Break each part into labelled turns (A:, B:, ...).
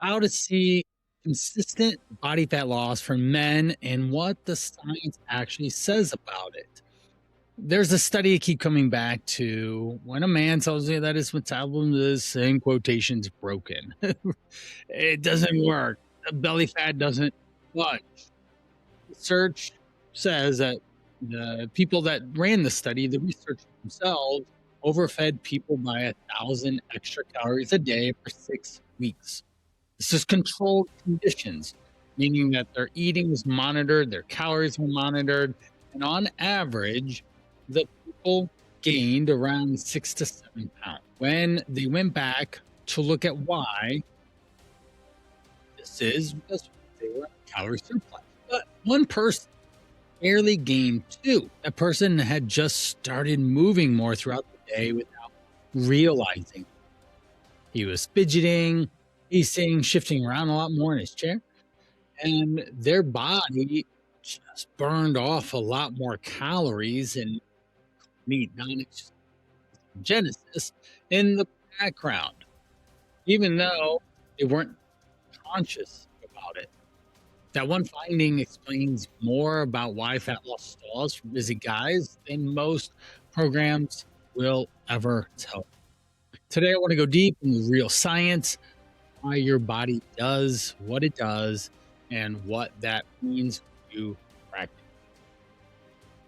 A: how to see consistent body fat loss for men and what the science actually says about it. There's a study I keep coming back to when a man tells you that his metabolism is, in quotations, broken. It doesn't work. The belly fat doesn't budge. Research says that the people that ran the study, the researchers themselves, overfed people by 1,000 extra calories a day for 6 weeks. This is controlled conditions, meaning that their eating was monitored, their calories were monitored, and on average, the people gained around 6 to 7 pounds. When they went back to look at why, this is because they were at calorie surplus. But one person barely gained two. That person had just started moving more throughout the day without realizing. He was fidgeting, pacing, shifting around a lot more in his chair, and their body just burned off a lot more calories and meat genesis in the background, even though they weren't conscious about it. That one finding explains more about why fat loss stalls for busy guys than most programs will ever tell. Today, I want to go deep into real science, why your body does what it does, and what that means to practice.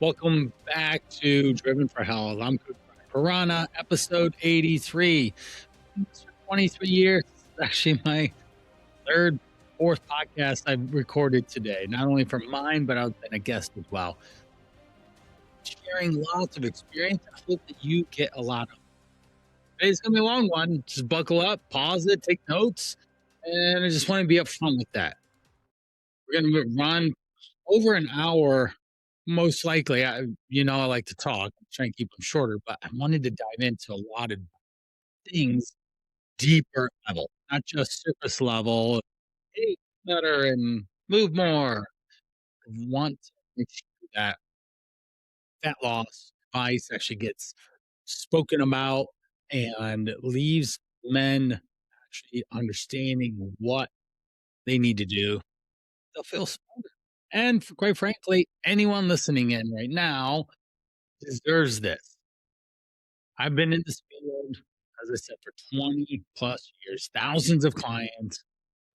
A: Welcome back to Driven for Health. I'm Coach Piranha, episode 83. For 23 years, it's actually my fourth podcast I've recorded today, not only for mine, but I've been a guest as well. Sharing lots of experience. I hope that you get a lot of it. Today's going to be a long one. Just buckle up, pause it, take notes, and I just want to be upfront with that. We're going to run over an hour, most likely. I like to talk. I'm trying to keep them shorter, but I wanted to dive into a lot of things deeper level, not just surface level. Eat better and move more. I want to make sure that fat loss advice actually gets spoken about and leaves men actually understanding what they need to do. They'll feel smarter. And quite frankly, anyone listening in right now deserves this. I've been in this field, as I said, for 20 plus years, thousands of clients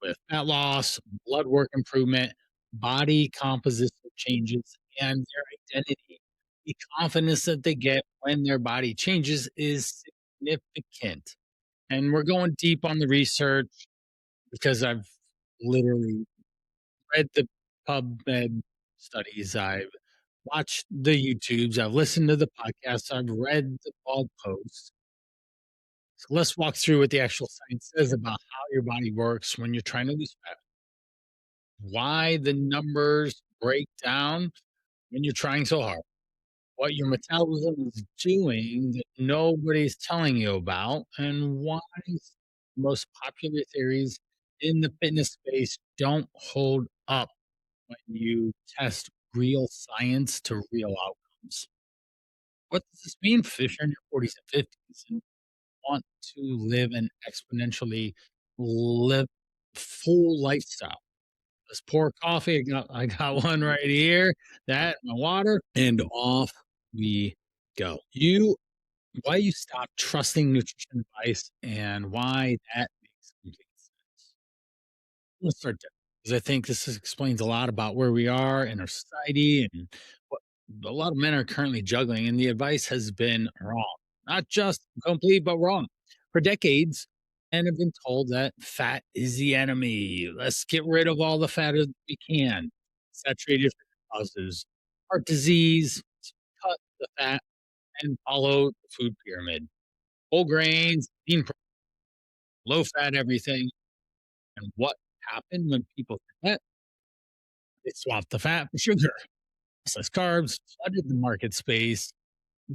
A: with fat loss, blood work improvement, body composition changes, and their identity. The confidence that they get when their body changes is significant. And we're going deep on the research because I've literally read the PubMed studies. I've watched the YouTubes. I've listened to the podcasts. I've read the blog posts. So let's walk through what the actual science says about how your body works when you're trying to lose fat, why the numbers break down when you're trying so hard, what your metabolism is doing that nobody's telling you about, and why the most popular theories in the fitness space don't hold up when you test real science to real outcomes. What does this mean if you're in your 40s and 50s and want to live an exponentially live full lifestyle? Let's pour coffee. I got one right here. That, my water, and off we go. Why you stop trusting nutrition advice and why that makes complete sense. Let's start there because I think explains a lot about where we are in our society and what a lot of men are currently juggling. And the advice has been wrong, not just complete, but wrong. For decades, men have been told that fat is the enemy. Let's get rid of all the fat as we can. Saturated fat causes heart disease. Cut the fat and follow the food pyramid. Whole grains, low fat, everything. And what happened when people did that? They swapped the fat for sugar. Processed carbs flooded the market space,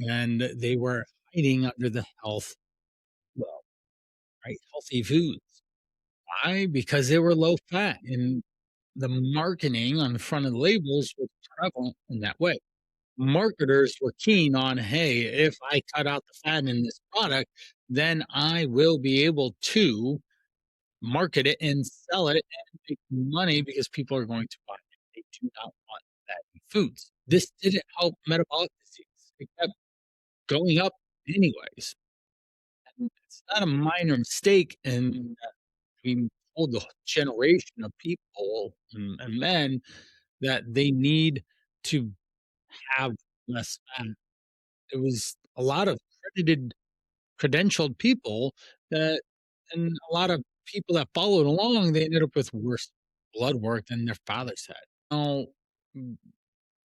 A: and they were hiding under the well, right, healthy foods. Why? Because they were low fat, and the marketing on the front of the labels was prevalent in that way. Marketers were keen on, hey, if I cut out the fat in this product, then I will be able to market it and sell it and make money because people are going to buy it. They do not want fatty foods. This didn't help metabolic disease. It kept going up anyways. And it's not a minor mistake in we told the generation of people and men that they need to have less fat. It was a lot of credentialed people that, and a lot of people that followed along, they ended up with worse blood work than their fathers had. Now, mm,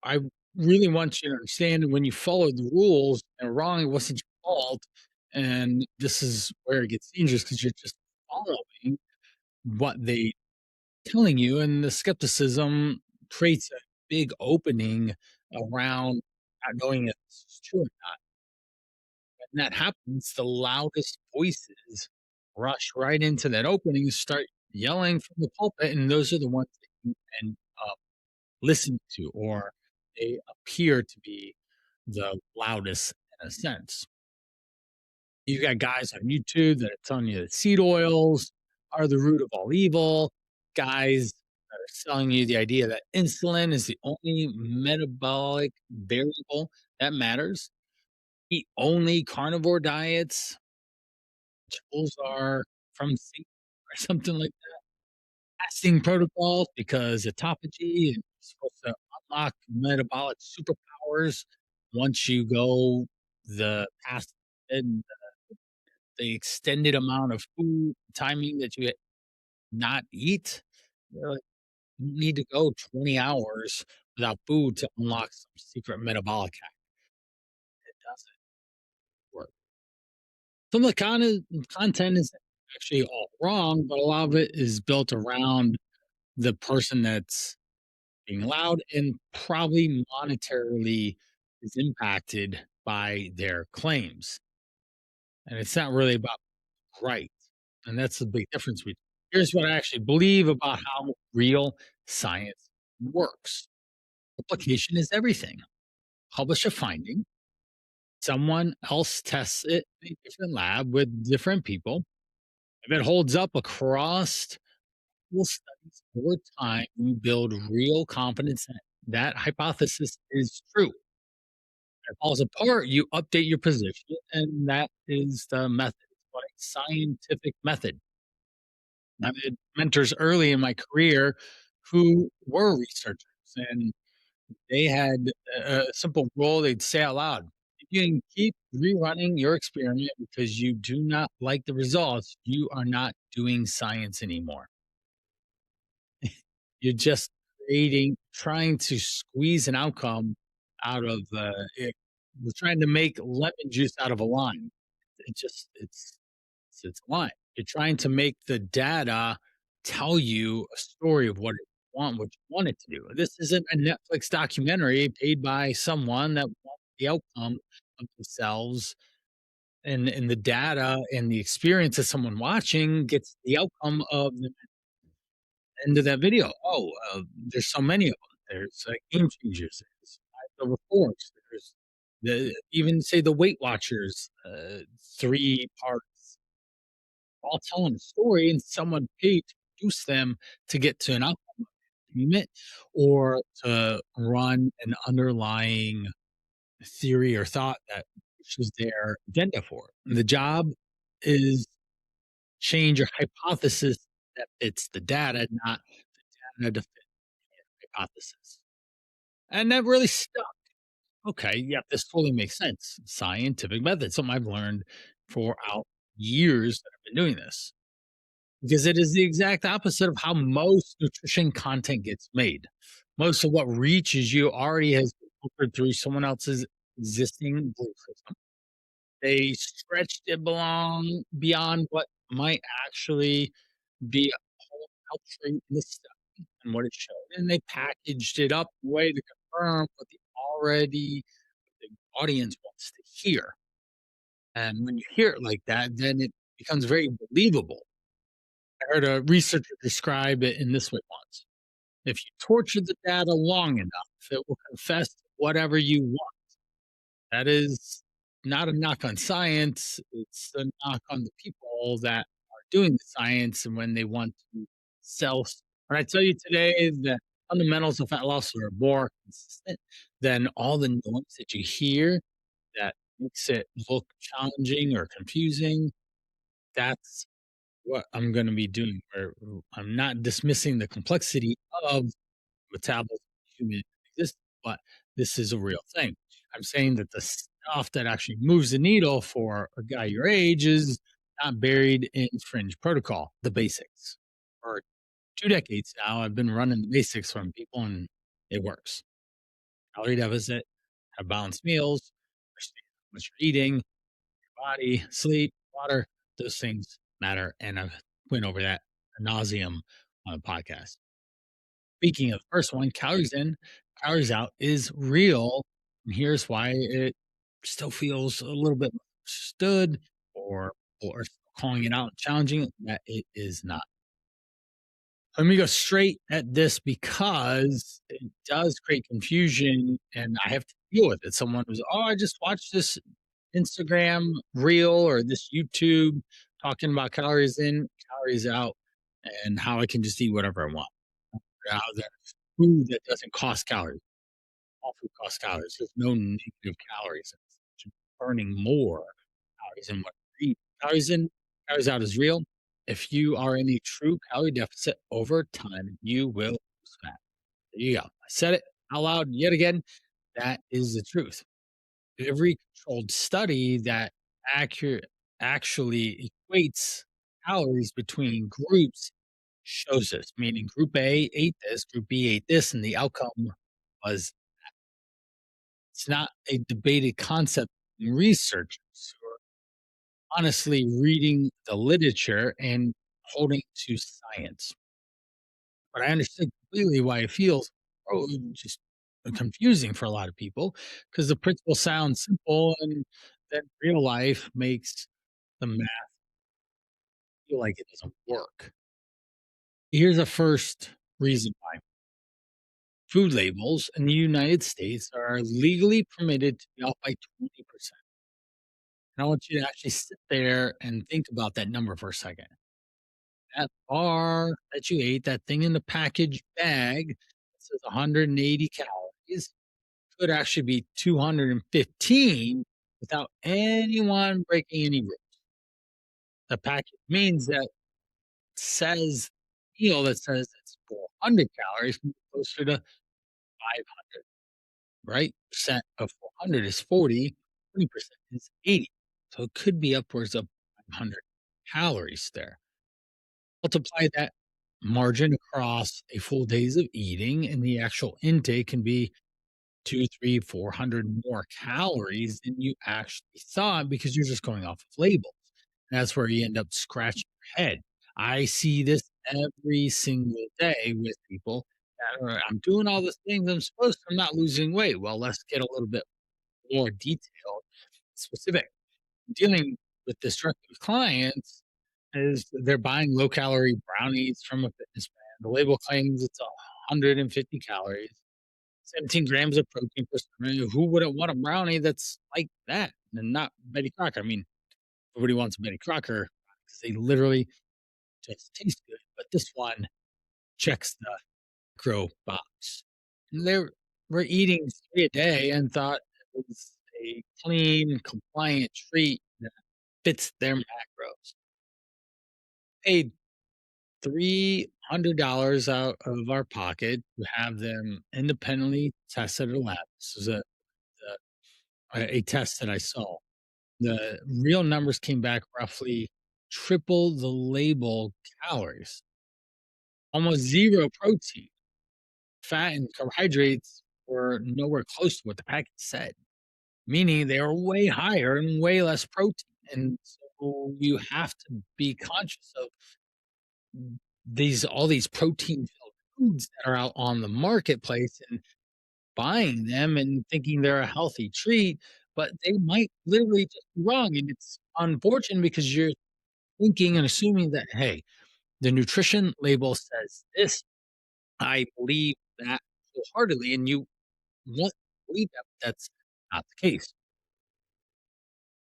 A: I really want you to understand when you followed the rules and wrong, it wasn't your fault. And this is where it gets dangerous because you're just following what they telling you, and the skepticism creates a big opening around not knowing if it's true or not. When that happens, the loudest voices rush right into that opening and start yelling from the pulpit, and those are the ones that you end up listening to, or they appear to be the loudest in a sense. You got guys on YouTube that are telling you that seed oils are the root of all evil. Guys that are selling you the idea that insulin is the only metabolic variable that matters. Eat only carnivore diets. Vegetables are from Satan or something like that. Fasting protocols because autophagy is supposed to unlock metabolic superpowers once you go the past and the extended amount of food timing that you not eat. You're like, you need to go 20 hours without food to unlock some secret metabolic hack. It doesn't work. Some of the content is actually all wrong, but a lot of it is built around the person that's being loud and probably monetarily is impacted by their claims. And it's not really about right. And that's the big difference. Here's what I actually believe about how real science works. Replication is everything. Publish a finding, someone else tests it in a different lab with different people. If it holds up across multiple studies over time, you build real confidence that that hypothesis is true. If it falls apart, you update your position, and that is the method. It's called a scientific method. I've had mentors early in my career who were researchers, and they had a simple rule they'd say out loud. If you can keep rerunning your experiment because you do not like the results, you are not doing science anymore. You're just trying to squeeze an outcome out of it. We're trying to make lemon juice out of a lime. It's a lime. You're trying to make the data tell you a story of what you want it to do. This isn't a Netflix documentary paid by someone that wants the outcome of themselves, and the data and the experience of someone watching gets the outcome of the end of that video. Oh, there's so many of them. There's Game Changers. There's Five Over Forks. There's even say the Weight Watchers, 3 parts, all telling a story, and someone paid to produce them to get to an outcome agreement or to run an underlying theory or thought that pushes their agenda for. The job is change your hypothesis that fits the data, not the data to fit your hypothesis. And that really stuck. Okay, yeah, this totally makes sense. Scientific method, something I've learned for out years that I've been doing this. Because it is the exact opposite of how most nutrition content gets made. Most of what reaches you already has been filtered through someone else's existing belief system. They stretched it beyond what might actually be a whole helpful in the study and what it showed. And they packaged it up in a way to confirm what the audience wants to hear. And when you hear it like that, then it becomes very believable. I heard a researcher describe it in this way once. If you torture the data long enough, it will confess whatever you want. That is not a knock on science, it's a knock on the people that are doing the science and when they want to sell. When I tell you today that fundamentals of fat loss are more consistent than all the noise that you hear that makes it look challenging or confusing, that's what I'm going to be doing. Where I'm not dismissing the complexity of metabolism human existence, but this is a real thing. I'm saying that the stuff that actually moves the needle for a guy your age is not buried in fringe protocol, the basics. For 2 decades now, I've been running the basics from people and it works. Calorie deficit, have balanced meals, understand how much you're eating, body, sleep, water, those things matter. And I've went over that ad nauseum on the podcast. Speaking of the first one, calories in, calories out is real. And here's why it still feels a little bit stood or calling it out challenging that it is not. Let me go straight at this because it does create confusion and I have to deal with it. Someone who's, oh, I just watched this Instagram reel or this YouTube talking about calories in, calories out, and how I can just eat whatever I want. How there's food that doesn't cost calories. All food costs calories. There's no negative calories. It's burning more calories than what you eat. Calories in, calories out is real. If you are in a true calorie deficit over time, you will lose fat. There you go. I said it out loud yet again. That is the truth. Every controlled study that accurate actually equates calories between groups shows this, meaning group A ate this, group B ate this, and the outcome was it's not a debated concept in researchers who are honestly reading the literature and holding to science. But I understand completely why it feels just confusing for a lot of people because the principle sounds simple and then real life makes the math feel like it doesn't work. Here's a first reason why food labels in the United States are legally permitted to be off by 20%. And I want you to actually sit there and think about that number for a second. That bar that you ate, that thing in the package bag that says 180 calories could actually be 215 without anyone breaking any rules. The package means that says meal that says it's 400 calories can be closer to 500, right? Percent of 400 is 40, 20% is 80. So it could be upwards of 500 calories there. Multiply that margin across a full days of eating, and the actual intake can be two, three, 400 more calories than you actually thought because you're just going off of labels. That's where you end up scratching your head. I see this every single day with people that are, I'm doing all the things I'm supposed to, I'm not losing weight. Well, let's get a little bit more detailed, specific. Dealing with this directly with clients is they're buying low calorie brownies from a fitness brand. The label claims it's 150 calories, 17 grams of protein per serving. Who wouldn't want a brownie that's like that and not Betty Crocker? I mean, everybody wants a Betty Crocker because they literally just taste good. But this one checks the macro box. And we're eating 3 a day and thought it was a clean, compliant treat that fits their macros. Paid $300 out of our pocket to have them independently tested at a lab. This is a test that I saw. The real numbers came back roughly triple the label calories, almost zero protein. Fat and carbohydrates were nowhere close to what the package said, meaning they were way higher and way less protein. And so you have to be conscious of these all these protein filled foods that are out on the marketplace and buying them and thinking they're a healthy treat, but they might literally just be wrong. And it's unfortunate because you're thinking and assuming that, hey, the nutrition label says this. I believe that wholeheartedly, and you want to believe that, but that's not the case.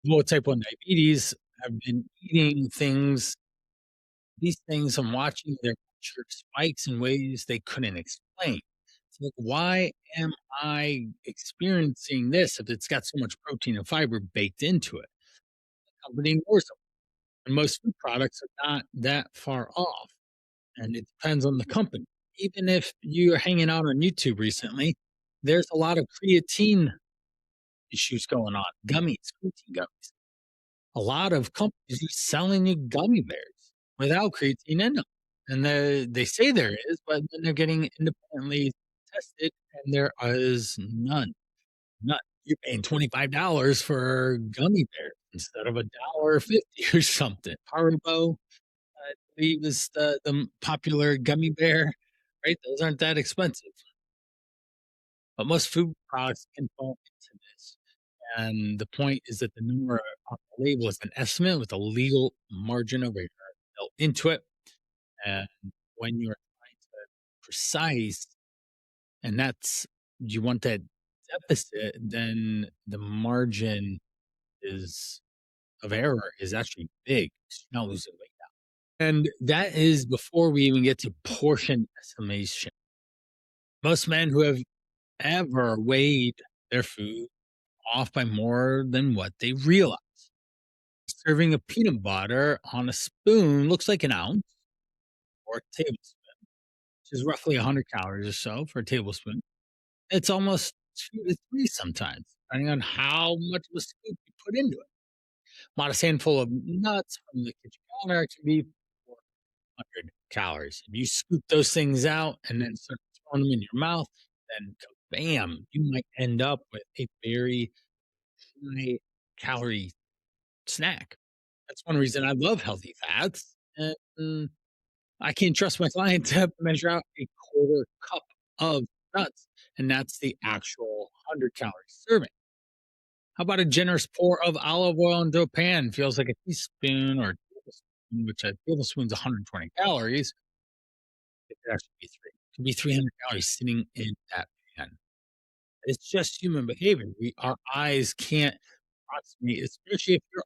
A: People with type 1 diabetes have been eating things these things and watching their sugar spikes in ways they couldn't explain. It's like, why am I experiencing this if it's got so much protein and fiber baked into it? Company ignores them. And most food products are not that far off. And it depends on the company. Even if you're hanging out on YouTube recently, there's a lot of creatine issues going on. Gummies, creatine gummies. A lot of companies are selling you gummy bears without creatine in them. And they say there is, but then they're getting independently tested, and there is none. None. You're paying $25 for gummy bears instead of $1.50 or something. Haribo, I believe, is the popular gummy bear, right? Those aren't that expensive. But most food products can fall into this. And the point is that the number on the label is an estimate with a legal margin of error built into it. And when you're trying to precise, and that's you want that deficit, then the margin is of error is actually big. You're not losing weight. And that is before we even get to portion estimation. Most men who have ever weighed their food off by more than what they realize. Serving of peanut butter on a spoon looks like an ounce or a tablespoon, which is roughly 100 calories or so for a tablespoon. It's almost 2 to 3 sometimes, depending on how much of a scoop you put into it. Modest handful of nuts from the kitchen counter can be 400 calories. If you scoop those things out and then start throwing them in your mouth, then bam, you might end up with a very high calorie snack. That's one reason I love healthy fats. And I can trust my client to measure out a quarter cup of nuts, and that's the actual 100-calorie serving. How about a generous pour of olive oil into a pan? Feels like a teaspoon or a tablespoon, which a tablespoon's 120 calories. It could actually be three. It could be 300 calories sitting in that pan. It's just human behavior. Our eyes can't approximate, especially if you're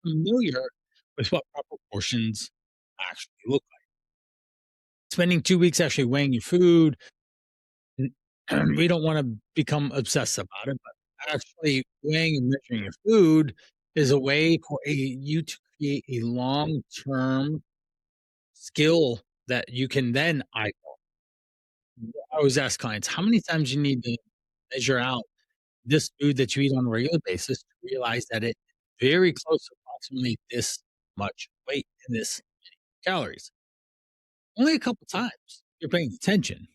A: unfamiliar with what proper portions actually look like. Spending 2 weeks actually weighing your food, we don't wanna become obsessed about it, but actually weighing and measuring your food is a way for you to create a long-term skill that you can then eyeball. I always ask clients, "How many times you need to measure out this food that you eat on a regular basis to realize that it's very close to approximately this much weight and this calories?" Only a couple times. You're paying attention.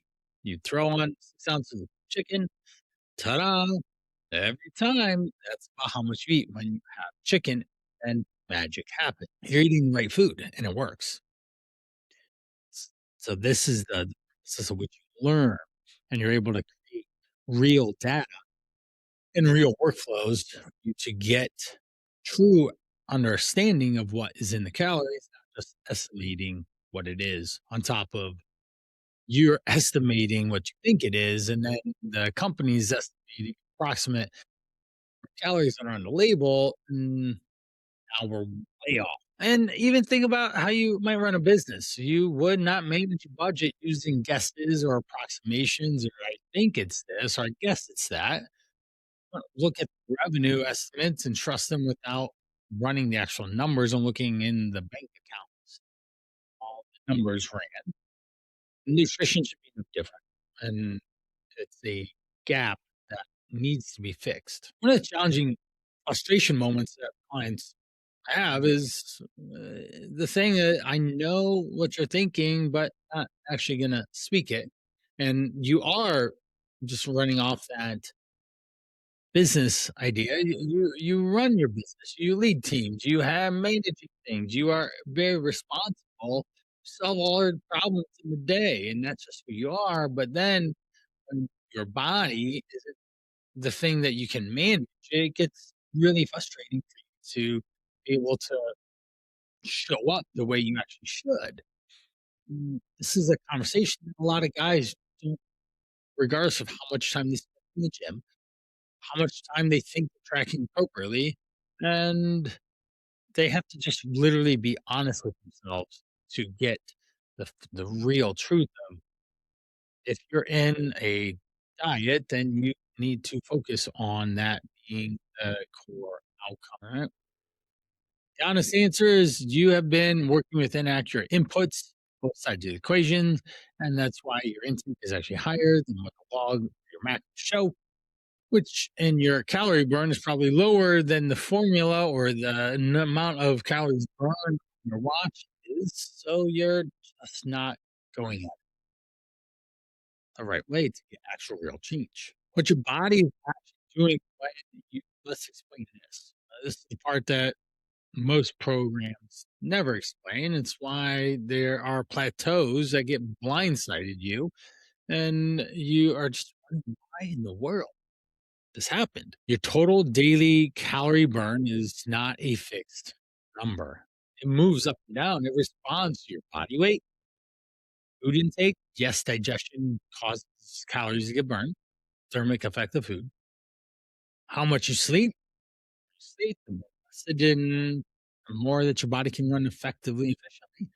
A: You throw on 6 ounces of chicken, ta-da! Every time, that's about how much you eat when you have chicken, and magic happens. You're eating the right food, and it works. So this is what you learn, and you're able to create real data and real workflows for you to get true understanding of what is in the calories, not just estimating what it is on top of you're estimating what you think it is, and then the company's estimating approximate calories that are on the label. Now we're way off. And even think about how you might run a business. You would not manage a budget using guesses or approximations, or I think it's this, or I guess it's that. Look at the revenue estimates and trust them without running the actual numbers and looking in the bank accounts. All the numbers ran. Nutrition should be no different. And it's a gap that needs to be fixed. One of the challenging frustration moments that clients have is the thing that I know what you're thinking, but not actually going to speak it. And you are just running off that business idea. You run your business, you lead teams, you have managing things, you are very responsible, solve all the problems in the day, and that's just who you are. But then when your body isn't the thing that you can manage, it gets really frustrating for you to be able to show up the way you actually should. This is a conversation that a lot of guys do, regardless of how much time they spend in the gym, how much time they think they're tracking appropriately, and they have to just literally be honest with themselves. to get the real truth of if you're in a diet, then you need to focus on that being the core outcome. All right? The honest answer is you have been working with inaccurate inputs, both sides of the equation, and that's why your intake is actually higher than what the log your macros show, which in your calorie burn is probably lower than the formula or the amount of calories burned on your watch is. So you're just not going at the right way to get actual real change. What your body is actually doing when let's explain this. This is the part that most programs never explain. It's why there are plateaus that get blindsided you, and you are just wondering why in the world this happened. Your total daily calorie burn is not a fixed number. It moves up and down. It responds to your body weight, food intake. Yes, digestion causes calories to get burned, thermic effect of food. How much you sleep, the more oxygen, the more that your body can run effectively and efficiently.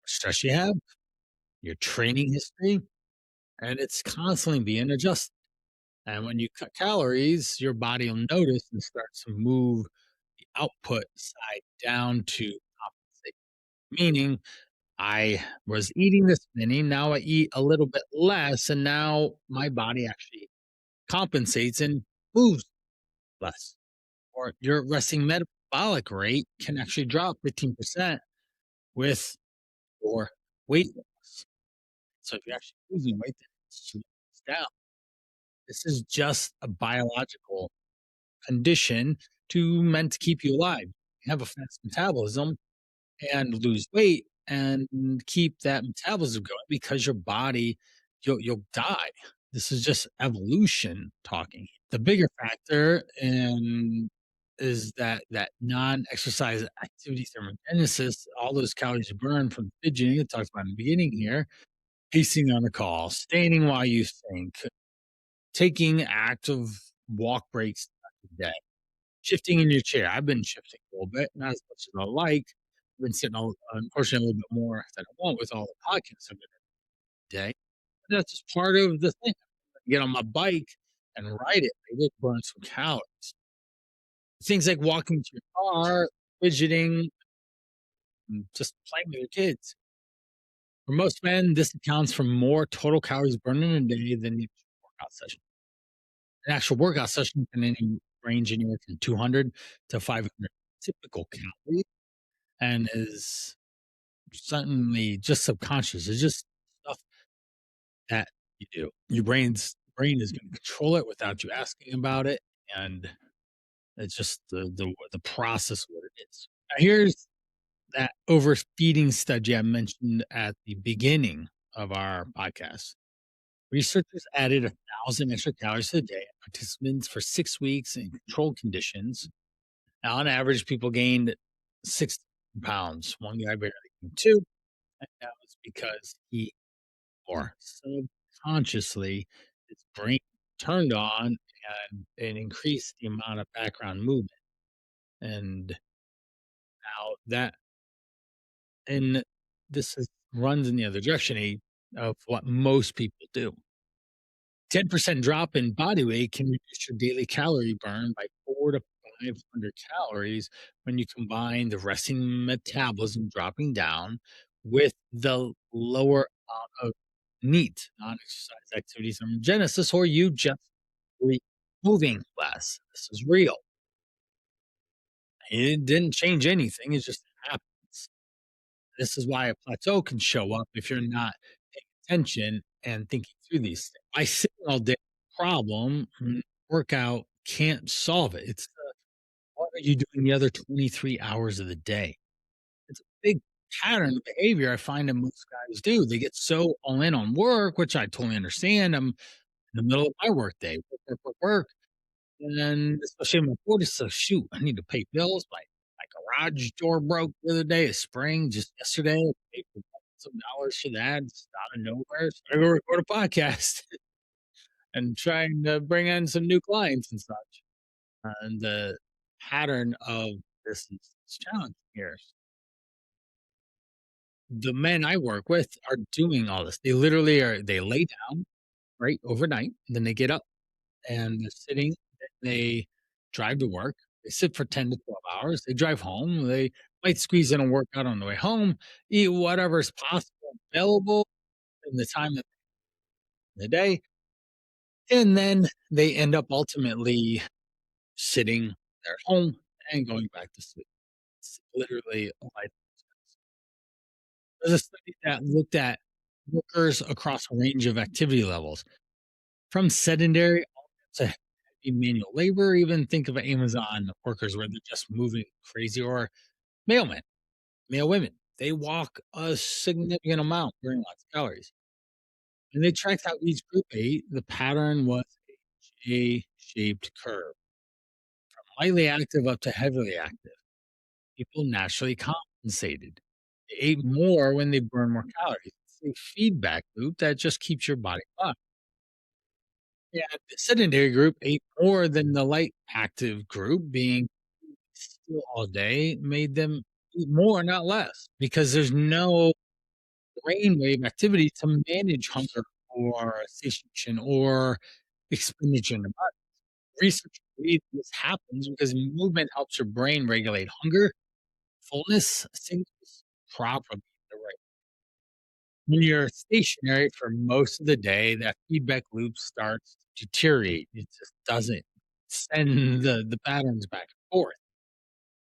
A: Stress you have, your training history, and it's constantly being adjusted. And when you cut calories, your body will notice and start to move the output side down to compensate. Meaning, I was eating this many, now I eat a little bit less, and now my body actually compensates and moves less. Or your resting metabolic rate can actually drop 15% with your weight loss. So if you're actually losing weight, then it slows down. This is just a biological condition meant to keep you alive. You have a fast metabolism and lose weight and keep that metabolism going because your body you'll die. This is just evolution talking. The bigger factor in is that non-exercise activity thermogenesis, all those calories you burn from fidgeting, it talks about in the beginning here, pacing on a call, standing while you think, taking active walk breaks throughout the day, shifting in your chair. I've been shifting a little bit, not as much as I like. I've been sitting, unfortunately, a little bit more than I want with all the podcasts I've been doing today. But that's just part of the thing. Get on my bike and ride it. Maybe it burns some calories. Things like walking to your car, fidgeting, and just playing with your kids. For most men, this accounts for more total calories burned in a day than the actual workout session. An actual workout session can range anywhere from 200 to 500 typical calories and is certainly just subconscious. It's just stuff that you do. Your brain is going to control it without you asking about it, and it's just the process of what it is. Now, here's that overfeeding study I mentioned at the beginning of our podcast. Researchers added 1,000 extra calories a day to participants for 6 weeks in controlled conditions. Now, on average, people gained 6 pounds. One guy barely gained two, and that was because he or subconsciously his brain turned on and increased the amount of background movement. And now that and this runs in the other direction of what most people do. 10% drop in body weight can reduce your daily calorie burn by 4 to 500 calories when you combine the resting metabolism dropping down with the lower amount of NEAT, non-exercise activity thermogenesis, or you just moving less. This is real. It didn't change anything. It just happens. This is why a plateau can show up if you're not paying attention and thinking through these things. I sit all day problem, workout can't solve it. It's what are you doing the other 23 hours of the day? It's a big pattern of behavior I find that most guys do. They get so all in on work, which I totally understand. I'm in the middle of my work day, work. And then especially in my 40s, so shoot, I need to pay bills. My garage door broke the other day, a spring just yesterday. I paid for some dollars for that just out of nowhere. So I go record a podcast and trying to bring in some new clients and such. And the pattern of this is challenging here. the men I work with are doing all this. They literally they lay down, right, overnight, and then they get up and they're sitting, they drive to work, they sit for 10 to 12 hours, they drive home, they might squeeze in a workout on the way home, eat whatever's possible available in the time of the day, and then they end up ultimately sitting there at home and going back to sleep. It's literally a life. There's a study that looked at workers across a range of activity levels, from sedentary all to heavy manual labor. Even think of Amazon workers where they're just moving crazy, or mailmen, male women. They walk a significant amount, burning lots of calories. And they tracked how each group ate. The pattern was a J-shaped curve, lightly active up to heavily active. People naturally compensated. They ate more when they burned more calories. It's a feedback loop that just keeps your body up. Yeah, the sedentary group ate more than the light active group, being still all day made them eat more, not less, because there's no brainwave activity to manage hunger or satiation or expenditure in the body. Research believes this happens because movement helps your brain regulate hunger, fullness, signals properly. When you're stationary for most of the day, that feedback loop starts to deteriorate. It just doesn't send the patterns back and forth.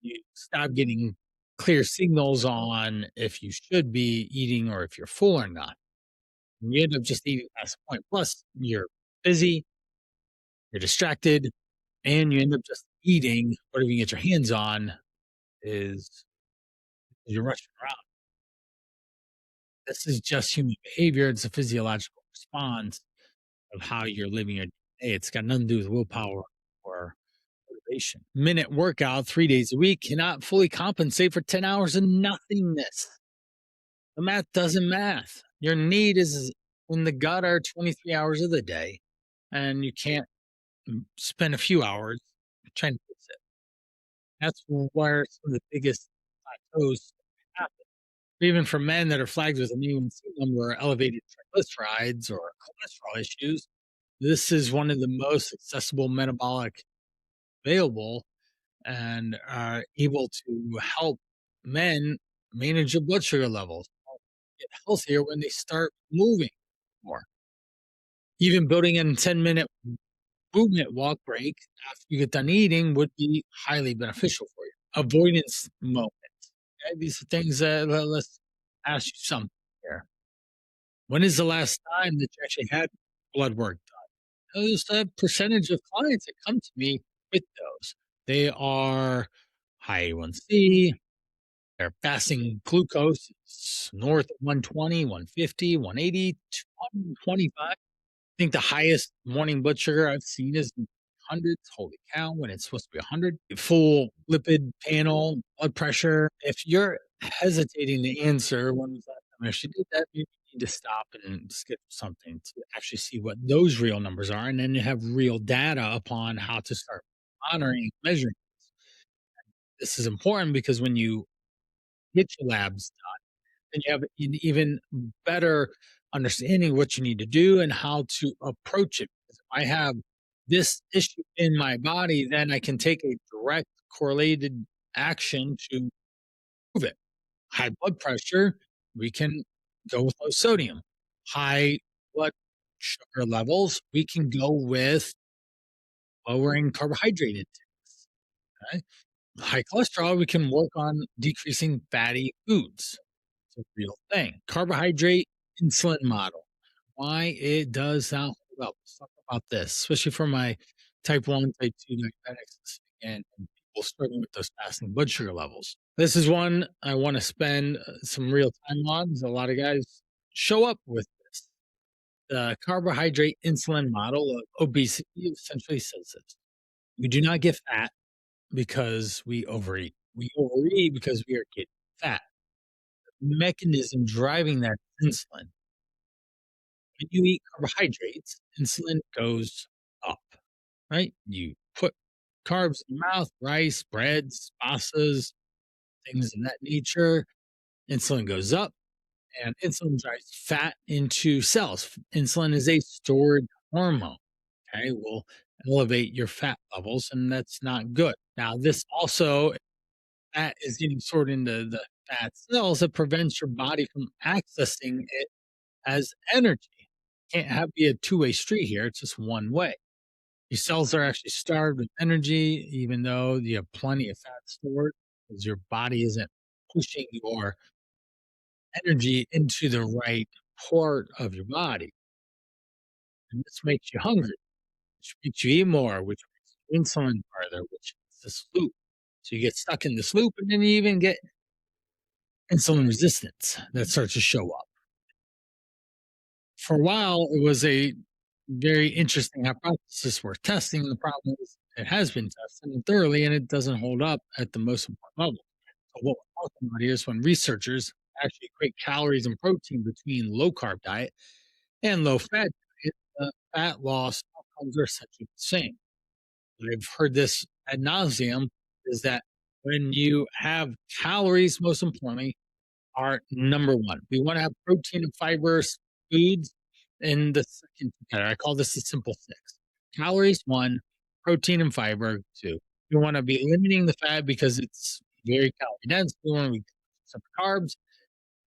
A: You stop getting clear signals on if you should be eating or if you're full or not. And you end up just eating past the point. Plus, you're busy, you're distracted, and you end up just eating whatever you get your hands on is you're rushing around. This is just human behavior. It's a physiological response of how you're living your day. It's got nothing to do with willpower or motivation. Minute workout 3 days a week cannot fully compensate for 10 hours of nothingness. The math doesn't math. Your need is in the gutter 23 hours of the day, and you can't spend a few hours trying to fix it. That's where some of the biggest plateaus happen. Even for men that are flagged with an A1C number or elevated triglycerides or cholesterol issues, this is one of the most accessible metabolic available, and are able to help men manage their blood sugar levels, get healthier when they start moving more. Even building in 10-minute movement walk break after you get done eating would be highly beneficial for you. Avoidance moments. Okay? These are things that let's ask you something here. When is the last time that you actually had blood work done? There's a percentage of clients that come to me with those. They are high A1C, their fasting glucose is north of 120, 150, 180, 225. I think the highest morning blood sugar I've seen is in hundreds. Holy cow, when it's supposed to be 100. Full lipid panel, blood pressure. If you're hesitating to answer when was the last time I actually did that, maybe you need to stop and skip something to actually see what those real numbers are. And then you have real data upon how to start monitoring, measuring. This is important because when you get your labs done, then you have an even better understanding of what you need to do and how to approach it. If I have this issue in my body, then I can take a direct correlated action to improve it. High blood pressure, we can go with low sodium. High blood sugar levels, we can go with lowering carbohydrate intake. Okay? High cholesterol, we can work on decreasing fatty foods. It's a real thing. Carbohydrate insulin model. Why it does not hold up. Let's talk about this, especially for my type 1, type 2 diabetics and people struggling with those fasting blood sugar levels. This is one I want to spend some real time on. A lot of guys show up with this. The carbohydrate insulin model of obesity essentially says this: we do not get fat because we overeat. We overeat because we are getting fat. The mechanism driving that is insulin. When you eat carbohydrates, insulin goes up, right? You put carbs in your mouth, rice, breads, pastas, things of that nature. Insulin goes up. and insulin drives fat into cells. Insulin is a stored hormone. Okay, will elevate your fat levels, and that's not good. Now, this also fat is getting stored into the fat cells that prevents your body from accessing it as energy. Can't be a two-way street here. It's just one way. Your cells are actually starved of energy, even though you have plenty of fat stored, because your body isn't pushing your energy into the right part of your body. And this makes you hungry, which makes you eat more, which makes insulin further, which is this loop. So you get stuck in this loop, and then you even get insulin resistance that starts to show up. For a while, it was a very interesting hypothesis worth testing. The problem is it has been tested thoroughly and it doesn't hold up at the most important level. So what we're talking about here is when researchers actually equate calories and protein between low carb diet and low fat diet, the fat loss outcomes are essentially the same. I've heard this ad nauseum is that when you have calories, most importantly, are number one. We want to have protein and fibrous foods in the second category. I call this the simple six. Calories, one, protein and fiber, two. We want to be limiting the fat because it's very calorie dense. We want to be some carbs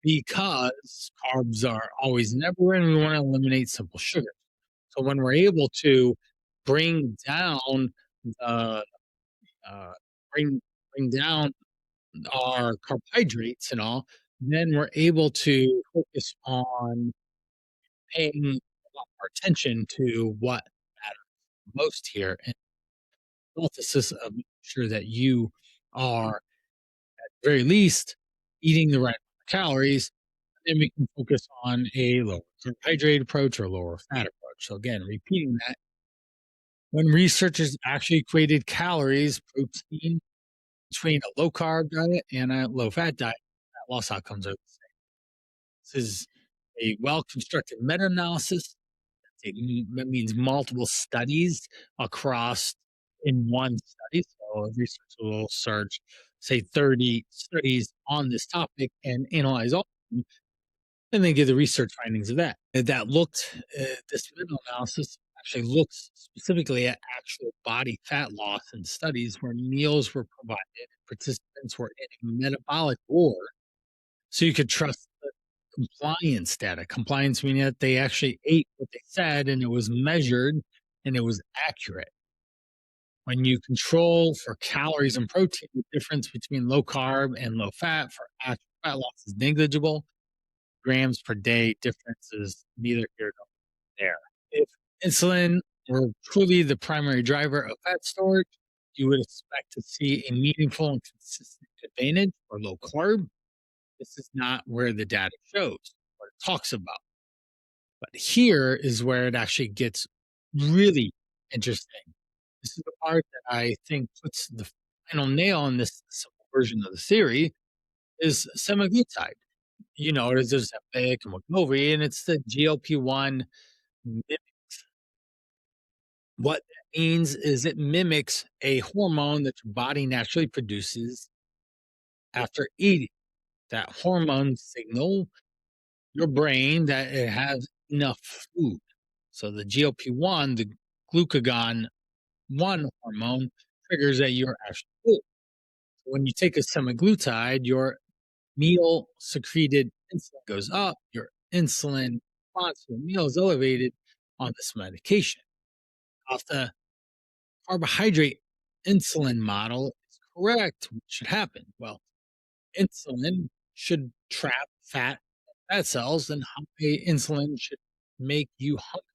A: because carbs are always and everywhere, and we want to eliminate simple sugars. So when we're able to bring down the uh, bring bring down our carbohydrates and all, then we're able to focus on paying a lot more attention to what matters most here. And hypothesis of making sure that you are, at the very least, eating the right calories, then we can focus on a lower carbohydrate approach or lower fat approach. So again, repeating that, when researchers actually equated calories, protein between a low carb diet and a low fat diet, fat loss outcomes are the same. This is a well constructed meta analysis. That means multiple studies across in one study. So a researcher will search, say, 30 studies on this topic and analyze all of them, and then give the research findings of that. This meta analysis actually looks specifically at actual body fat loss in studies where meals were provided, participants were in a metabolic war, so you could trust the compliance data. Compliance meaning that they actually ate what they said and it was measured and it was accurate. When you control for calories and protein, the difference between low carb and low fat for actual fat loss is negligible. Grams per day difference is neither here nor there. If insulin were truly the primary driver of fat storage, you would expect to see a meaningful and consistent advantage for low carb. This is not where the data shows what it talks about. But here is where it actually gets really interesting. This is the part that I think puts the final nail on this simple version of the theory is semaglutide. You know, there's Ozempic and Wegovy, and it's the GLP-1 mimic. What that means is it mimics a hormone that your body naturally produces after eating. That hormone signal your brain that it has enough food. So the GLP-1, the glucagon 1 hormone, triggers that you're actually full. When you take a semaglutide, your meal secreted insulin goes up, your insulin response to the meal is elevated on this medication. Off the carbohydrate insulin model is correct, what should happen? Well, insulin should trap fat cells, and high insulin should make you hungry.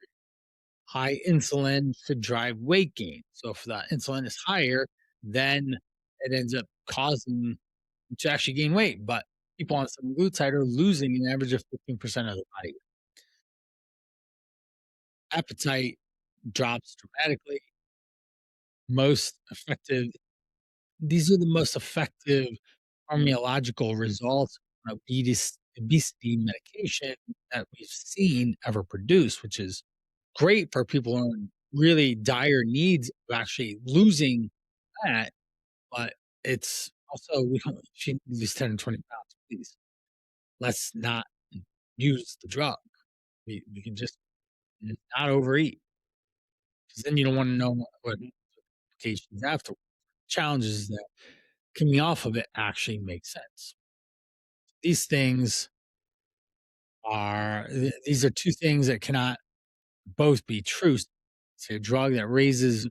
A: High insulin should drive weight gain. So if the insulin is higher, then it ends up causing you to actually gain weight. But people on semaglutide are losing an average of 15% of their body weight. Appetite drops dramatically. Most effective. These are the most effective pharmacological results of obesity medication that we've seen ever produced, which is great for people who are in really dire needs of actually losing fat, but it's also we don't she needs 10 and 20 pounds, please. Let's not use the drug. We can just not overeat, because then you don't want to know what implications after. Challenges that coming off of it actually make sense. These things these are two things that cannot both be true. So a drug that raises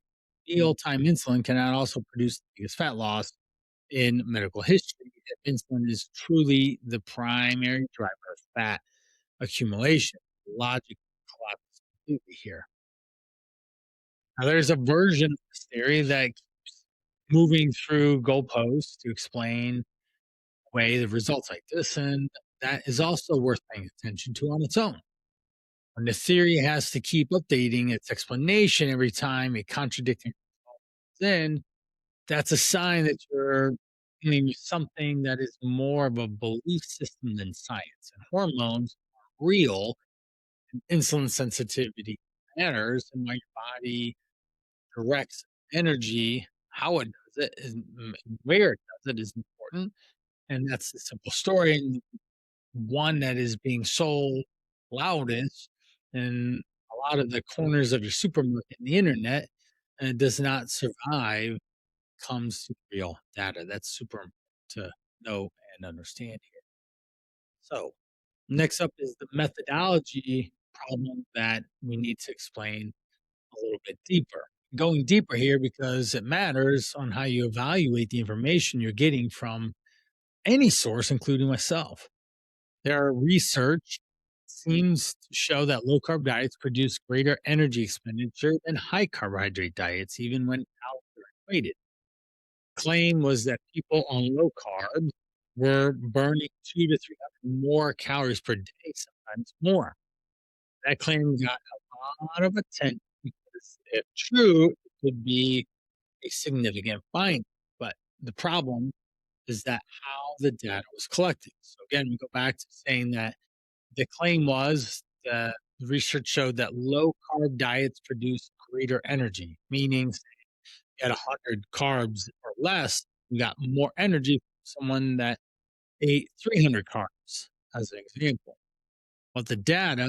A: mealtime insulin cannot also produce the biggest fat loss in medical history if insulin is truly the primary driver of fat accumulation. Logic collapses completely here. Now, there's a version of this theory that keeps moving through goalposts to explain away the results like this, and that is also worth paying attention to on its own. When the theory has to keep updating its explanation every time a contradicting result comes in, that's a sign that you're dealing with something that is more of a belief system than science. And hormones are real, and insulin sensitivity matters, and why your body directs energy, how it does it, where it does it is important. And that's the simple story. And one that is being sold loudest in a lot of the corners of your supermarket and the internet, and it does not survive comes to real data. That's super important to know and understand here. So, next up is the methodology problem that we need to explain a little bit deeper. Going deeper here because it matters on how you evaluate the information you're getting from any source, including myself. Their research seems to show that low carb diets produce greater energy expenditure than high carbohydrate diets, even when calories are equated. Claim was that people on low carb were burning 2 to 300 more calories per day, sometimes more. That claim got a lot of attention because, if true, it could be a significant finding. But the problem is that how the data was collected. So again, we go back to saying that the claim was that the research showed that low carb diets produce greater energy, meaning at 100 carbs or less, you got more energy from someone that ate 300 carbs, as an example. But the data,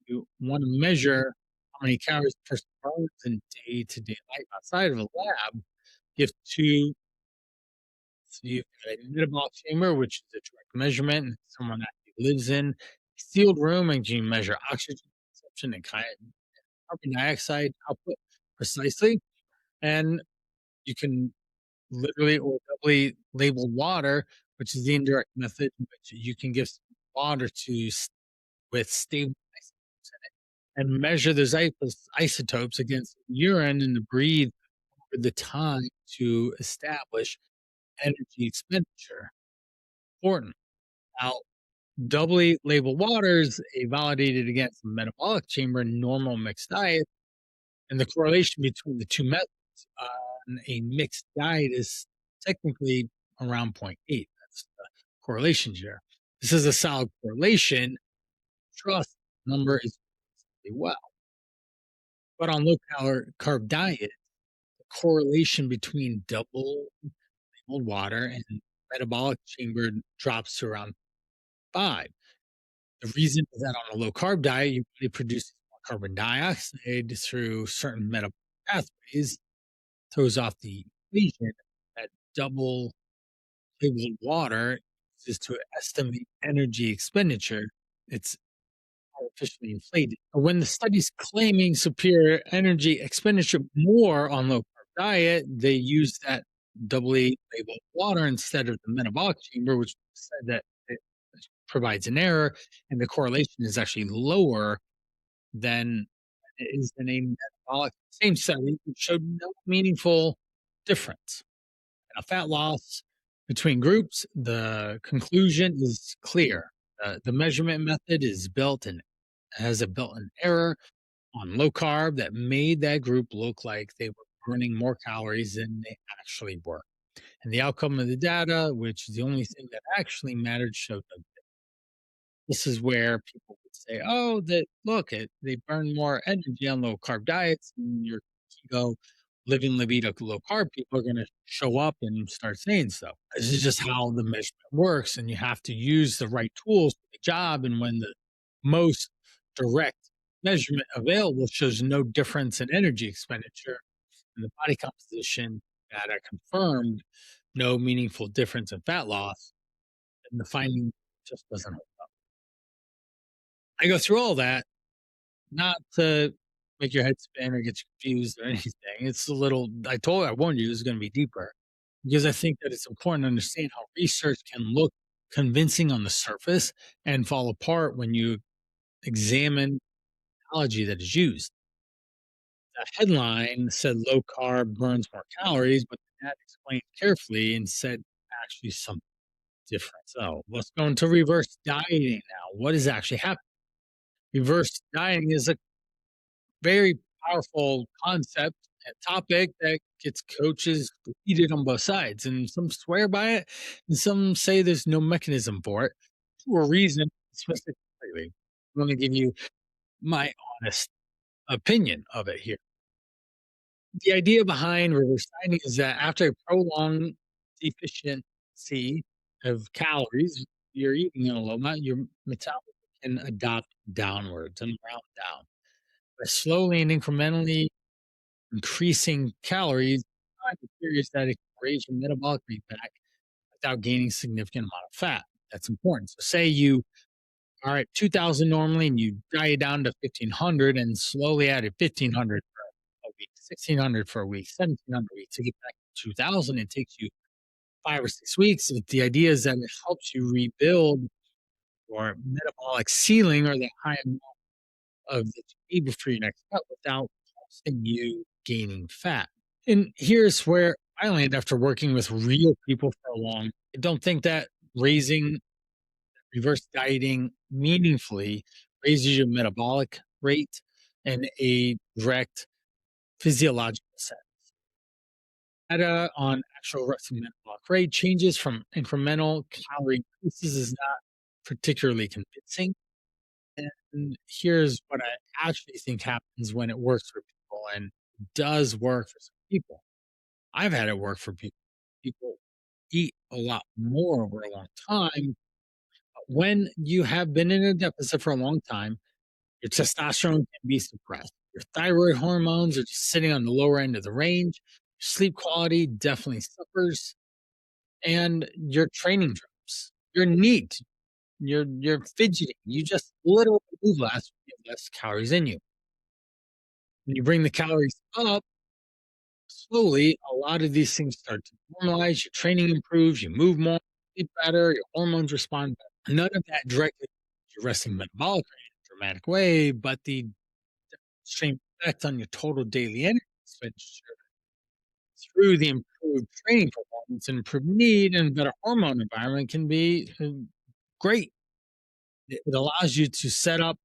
A: you want to measure how many calories a person burns in day to day life outside of a lab. You have to, so you've got a metabolic chamber, which is a direct measurement, and someone that lives in a sealed room, and you measure oxygen consumption and carbon dioxide output precisely. And you can literally or doubly labeled water, which is the indirect method in which you can give water to with stable isotopes in it and measure those isotopes against urine and the breathe over the time to establish energy expenditure. Important. Now, doubly labeled water is a validated against the metabolic chamber in normal mixed diet, and the correlation between the two methods on a mixed diet is technically around zero point 0.8. That's the correlation here. This is a solid correlation. Trust number is really well. But on low carb diet, the correlation between double labeled water and metabolic chamber drops to around 5. The reason is that on a low carb diet, your body produces more carbon dioxide through certain metabolic pathways, throws off the equation. That double labeled water is to estimate energy expenditure. It's artificially inflated. When the study's claiming superior energy expenditure more on low carb diet, they use that doubly labeled water instead of the metabolic chamber, which said that it provides an error, and the correlation is actually lower than it is in a metabolic same study, which showed no meaningful difference. A fat loss between groups, the conclusion is clear. The measurement method is built and has a built-in error on low carb that made that group look like they were burning more calories than they actually were. And the outcome of the data, which is the only thing that actually mattered, showed no. This is where people would say, "Oh, that look, they burn more energy on low carb diets, and your keto, living la vida low carb people are going to show up and start saying so." This is just how the measurement works, and you have to use the right tools for the job. And when the most direct measurement available shows no difference in energy expenditure and the body composition data confirmed no meaningful difference in fat loss, and the finding just doesn't hold up. I go through all that not to make your head spin or get you confused or anything. It's a little, I warned you, this is going to be deeper because I think that it's important to understand how research can look convincing on the surface and fall apart when you examine technology that is used. The headline said low carb burns more calories, but the ad explained carefully and said actually something different. So let's go into reverse dieting now. What is actually happening? Reverse dieting is a very powerful concept and topic that gets coaches heated on both sides. And some swear by it, and some say there's no mechanism for it for a reason specifically. I'm going to give you my honest opinion of it here. The idea behind reverse dieting is that after a prolonged deficiency of calories, you're eating in a low amount, your metabolism can adopt downwards and round down. By slowly and incrementally increasing calories, time periods that it can raise your metabolic rate back without gaining significant amount of fat. That's important. So say you are at 2,000 normally and you diet down to 1,500 and slowly added 1,500 for a week, 1,600 for a week, 1,700 a week to get back to 2,000. It takes you 5 or 6 weeks. The idea is that it helps you rebuild your metabolic ceiling or the high amount of that you need before your next cut without costing you gaining fat. And here's where I land after working with real people for a long. I don't think that raising reverse dieting meaningfully raises your metabolic rate in a direct physiological sense. Data on actual resting metabolic rate changes from incremental calorie increases is not particularly convincing. And here's what I actually think happens when it works for people and does work for some people. I've had it work for people. People eat a lot more over a long time. But when you have been in a deficit for a long time, your testosterone can be suppressed. Your thyroid hormones are just sitting on the lower end of the range. Sleep quality definitely suffers, and your training drops. You're neat. You're fidgeting. You just literally move less, you have less calories in you. When you bring the calories up slowly, a lot of these things start to normalize. Your training improves. You move more, sleep better. Your hormones respond better. None of that directly your resting metabolic rate in a dramatic way, but the same effect on your total daily energy expenditure through the improved training performance and improved need and better hormone environment can be great. It allows you to set up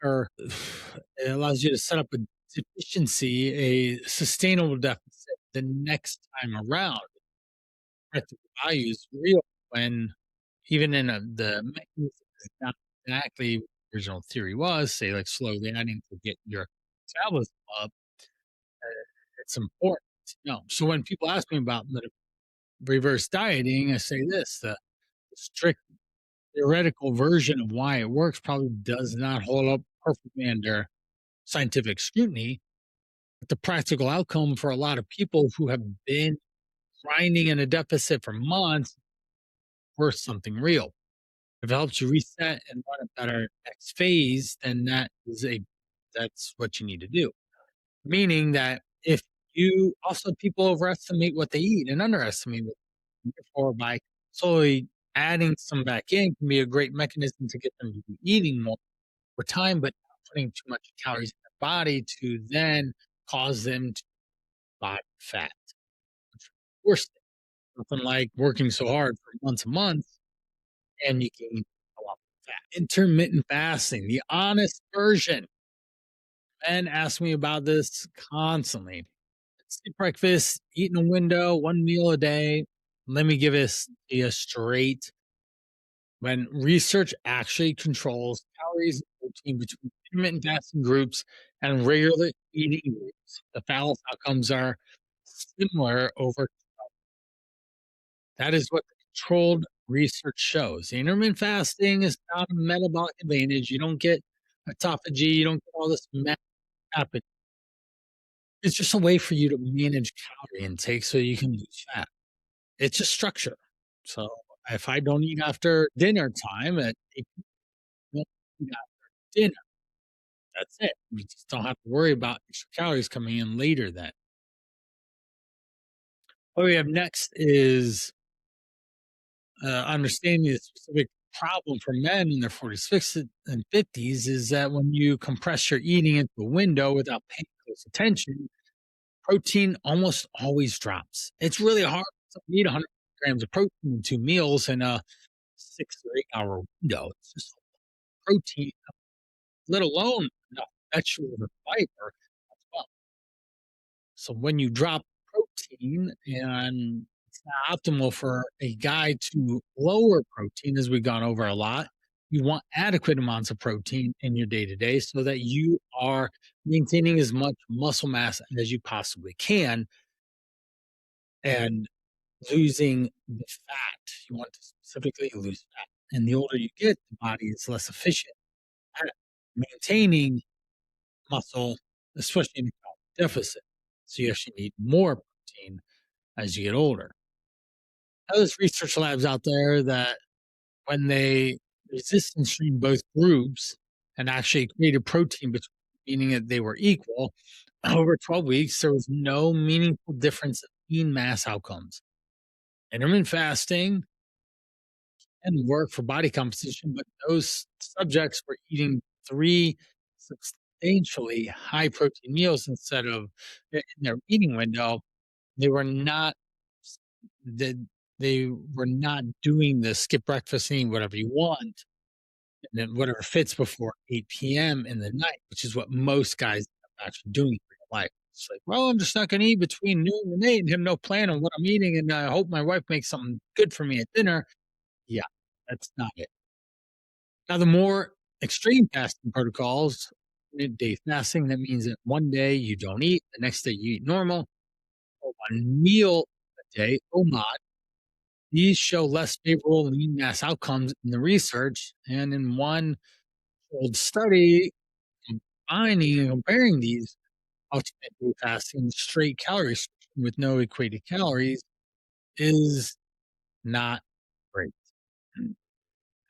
A: or it allows you to set up a deficiency, a sustainable deficit the next time around. Practical value is real when even in the mechanism is not exactly what the original theory was, say like slowly adding to get your metabolism up, it's important to know. So when people ask me about reverse dieting, I say this: the strict theoretical version of why it works probably does not hold up perfectly under scientific scrutiny. But the practical outcome for a lot of people who have been grinding in a deficit for months worth something real. If it helps you reset and run a better next phase, then that's what you need to do. Meaning that if you also people overestimate what they eat and underestimate what they eat, therefore by slowly adding some back in can be a great mechanism to get them to be eating more over time, but not putting too much calories in their body to then cause them to buy fat. Which is the worst thing. Nothing like working so hard for months and months and you gain a lot of fat. Intermittent fasting, the honest version. Men ask me about this constantly. Skip breakfast, eat in a window, one meal a day. Let me give this to you straight. When research actually controls calories and protein between intermittent fasting groups and regular eating groups, the fat loss outcomes are similar over. That is what the controlled research shows. Intermittent fasting is not a metabolic advantage. You don't get autophagy, you don't get all this happen. It's just a way for you to manage calorie intake so you can lose fat. It's just structure. So if I don't eat after dinner time at 8 p.m., eat after dinner, that's it. We just don't have to worry about extra calories coming in later then. What we have next is understanding the specific problem for men in their 40s, 50s, and 50s is that when you compress your eating into a window without paying close attention, protein almost always drops. It's really hard to eat 100 grams of protein in 2 meals in a 6 or 8 hour window. It's just protein, let alone enough vegetables or fiber as well. So when you drop protein, and it's not optimal for a guy to lower protein, as we've gone over a lot, you want adequate amounts of protein in your day to day so that you are maintaining as much muscle mass as you possibly can and losing the fat. You want to specifically lose fat. And the older you get, the body is less efficient at maintaining muscle, especially in a calorie deficit. So you actually need more protein as you get older. Now, there's research labs out there that when they resistance trained both groups and actually created protein between, meaning that they were equal, over 12 weeks, there was no meaningful difference in lean mass outcomes. Intermittent fasting can work for body composition, but those subjects were eating 3 substantially high protein meals instead of in their eating window. They were not they, they were not doing the skip breakfast, eating whatever you want, and then whatever fits before 8 p.m. in the night, which is what most guys are actually doing in real life. It's like, well, I'm just not going to eat between noon and 8 and have no plan on what I'm eating, and I hope my wife makes something good for me at dinner. Yeah, that's not it. Now, the more extreme fasting protocols, midday fasting, that means that one day you don't eat, the next day you eat normal, or 1 meal a day, OMAD. These show less favorable lean mass outcomes in the research. And in one old study, combining and comparing these ultimate day fasting and straight calorie restriction with no equated calories is not great.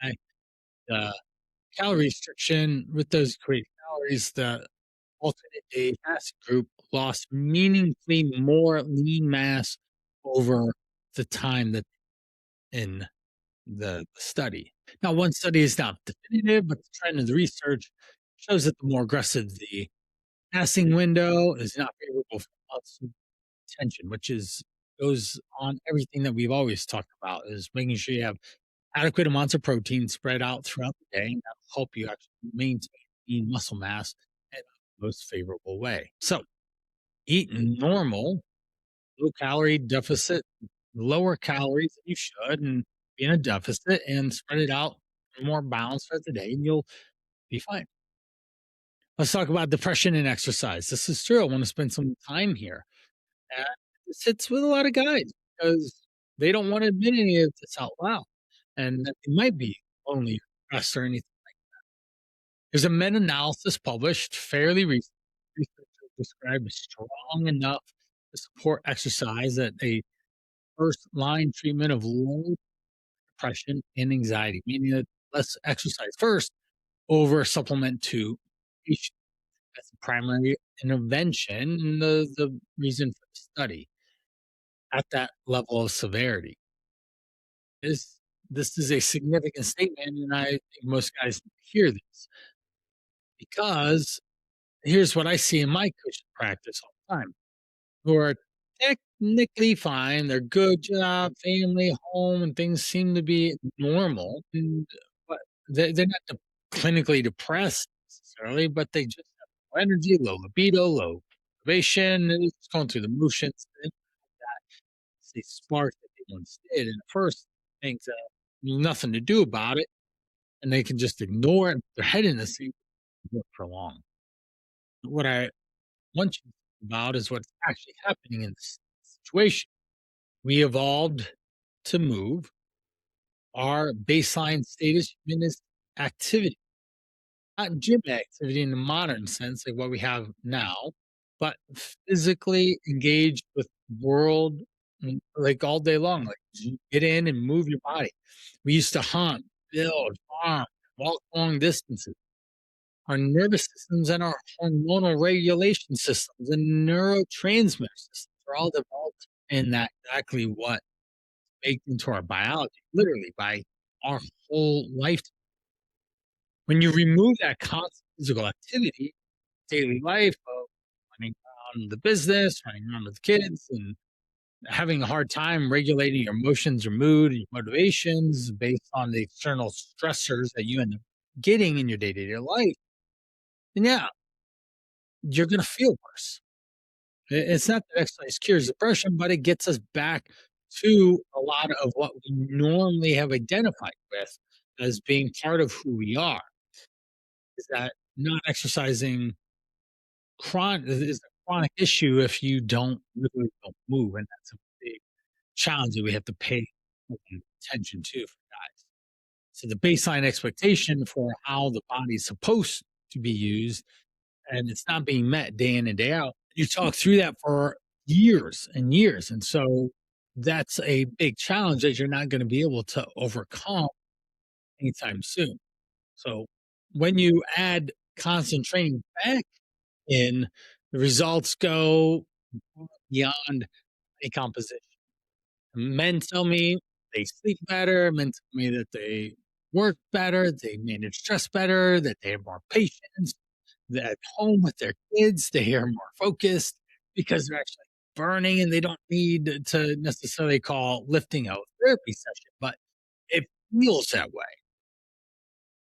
A: Okay? The calorie restriction with those equated calories, the alternate day fasting group lost meaningfully more lean mass over the time that in the study. Now, one study is not definitive, but the trend of the research shows that the more aggressive the fasting window is not favorable for muscle retention, which is goes on everything that we've always talked about is making sure you have adequate amounts of protein spread out throughout the day. And that'll help you actually maintain lean muscle mass in the most favorable way. So eat normal, low calorie deficit, lower calories than you should, and be in a deficit and spread it out more balanced throughout the day, and you'll be fine. Let's talk about depression and exercise. This is true. I want to spend some time here. And this hits with a lot of guys because they don't want to admit any of this out loud, and that they might be lonely, or depressed, or anything. There's a meta-analysis published fairly recently. Researchers described as strong enough to support exercise that a first line treatment of low depression and anxiety, meaning that let's exercise first over supplement to medication as the primary intervention and the reason for the study at that level of severity. Is this is a significant statement, and I think most guys hear this because here's what I see in my coaching practice all the time who are technically fine. They're good job, family, home, and things seem to be normal. But they're not clinically depressed necessarily, but they just have low energy, low libido, low motivation, and it's going through the motions. They stay smart that they once did. And at first, things nothing to do about it, and they can just ignore it. Their head in the seat for long. What I want you to think about is what's actually happening in this situation. We evolved to move. our baseline status human is activity, not gym activity in the modern sense, like what we have now, but physically engaged with the world, like all day long. Like you get in and move your body. We used to hunt, build, farm, walk long distances. Our nervous systems and our hormonal regulation systems and neurotransmitter systems are all developed in that exactly what baked into our biology, literally by our whole life. When you remove that constant physical activity, daily life of running around the business, running around with kids, and having a hard time regulating your emotions, your mood, your motivations based on the external stressors that you end up getting in your day to day life, then yeah, you're going to feel worse. It's not that exercise cures depression, but it gets us back to a lot of what we normally have identified with as being part of who we are. Is that not exercising is a chronic issue if you don't move, and that's a big challenge that we have to pay attention to for guys. So the baseline expectation for how the body's supposed to be used, and it's not being met day in and day out. You talk through that for years and years, and so that's a big challenge that you're not going to be able to overcome anytime soon. So when you add constant training back in, the results go beyond a composition. Men tell me they sleep better. Men tell me that they work better, they manage stress better, that they have more patience, that at home with their kids, they are more focused because they're actually burning and they don't need to necessarily call lifting a therapy session, but it feels that way.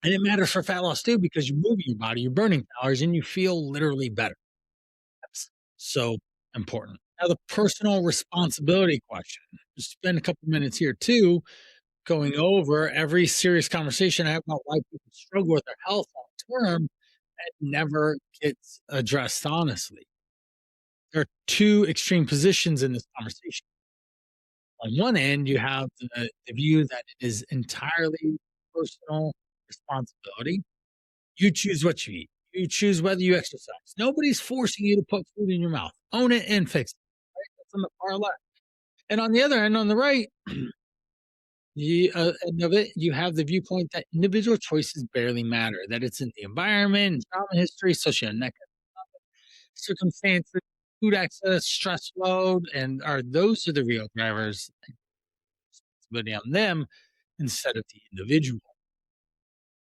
A: And it matters for fat loss too because you're moving your body, you're burning calories, and you feel literally better. That's so important. Now, the personal responsibility question. Just spend a couple minutes here too, going over every serious conversation I have about why people struggle with their health long term and never gets addressed honestly. There are two extreme positions in this conversation. On one end, you have the view that it is entirely personal responsibility. You choose what you eat. You choose whether you exercise. Nobody's forcing you to put food in your mouth. Own it and fix it. Right? That's on the far left. And on the other end, on the right, the end of it, you have the viewpoint that individual choices barely matter. That it's in the environment, trauma history, socioeconomic circumstances, food access, stress load, and are those are the real drivers. Responsibility on them instead of the individual.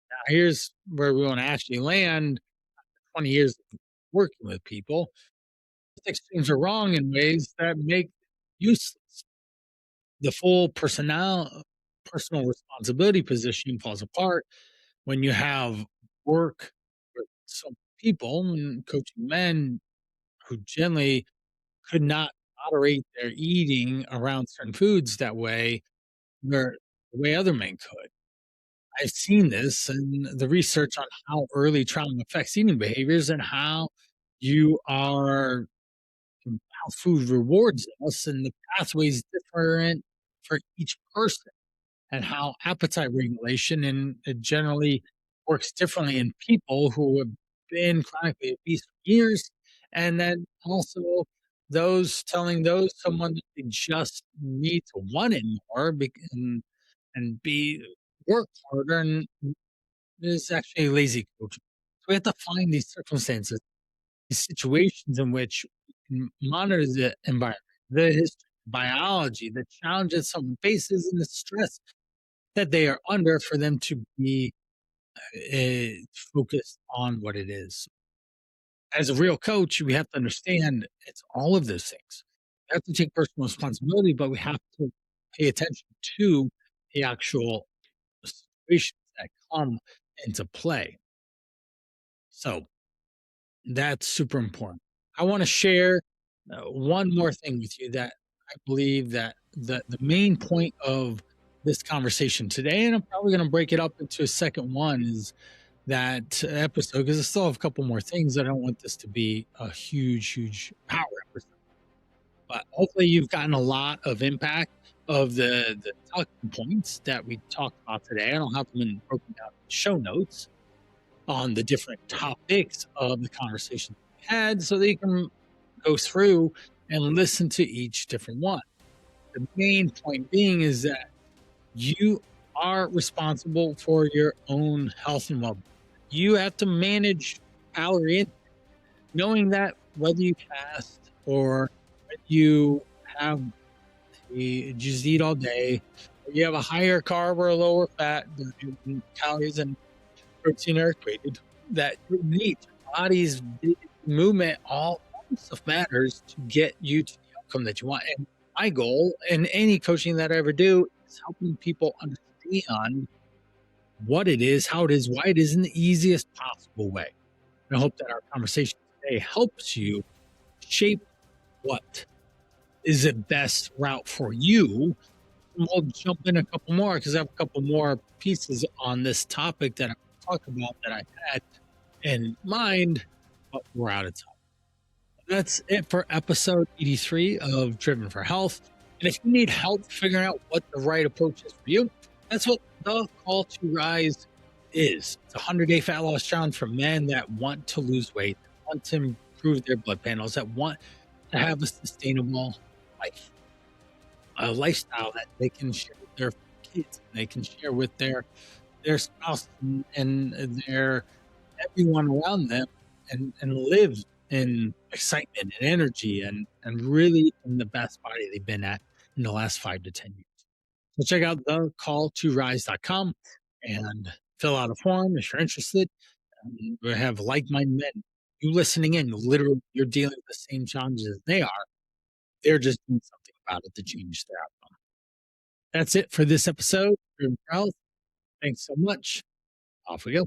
A: Now, here's where we want to actually land 20 years of working with people. Extremes are wrong in ways that make useless. The full personal responsibility position falls apart when you have work with some people and coaching men who generally could not moderate their eating around certain foods that way, where the way other men could. I've seen this and the research on how early trauma affects eating behaviors and how you are how food rewards us and the pathways different for each person and how appetite regulation and it generally works differently in people who have been chronically obese for years and then also those telling those someone that they just need to want it more and be work harder and is actually lazy coaching. So we have to find these circumstances, these situations in which we can monitor the environment, the history, biology, the challenges someone faces, and the stress that they are under for them to be focused on what it is. As a real coach, we have to understand it's all of those things. We have to take personal responsibility, but we have to pay attention to the actual situations that come into play. So that's super important. I want to share one more thing with you that I believe that the main point of this conversation today, and I'm probably going to break it up into a second one, is that episode because I still have a couple more things. I don't want this to be a huge power episode, but hopefully you've gotten a lot of impact of the talking points that we talked about today. I don't have them in broken down show notes on the different topics of the conversation we had so that you can go through and listen to each different one. The main point being is that you are responsible for your own health and well being. You have to manage calorie intake, knowing that whether you fast or whether you have just eat all day, or you have a higher carb or a lower fat, the calories and protein are equated, that your neat body's movement, all that stuff matters to get you to the outcome that you want. And my goal in any coaching that I ever do is helping people understand what it is, how it is, why it is in the easiest possible way. And I hope that our conversation today helps you shape what is the best route for you. We'll jump in a couple more because I have a couple more pieces on this topic that I'm going to talk about that I had in mind, but we're out of time. That's it for episode 83 of Driven for Health. And if you need help figuring out what the right approach is for you, that's what the Call to Rise is. It's a 100-day fat loss challenge for men that want to lose weight, that want to improve their blood panels, that want to have a sustainable life, a lifestyle that they can share with their kids, they can share with their spouse and their everyone around them, and live in excitement and energy and really in the best body they've been at in the last 5 to 10 years. So check out thecalltorise.com and fill out a form if you're interested. We have like-minded men. You listening in, literally, you're dealing with the same challenges as they are. They're just doing something about it to change their outcome. That's it for this episode. Thanks so much. Off we go.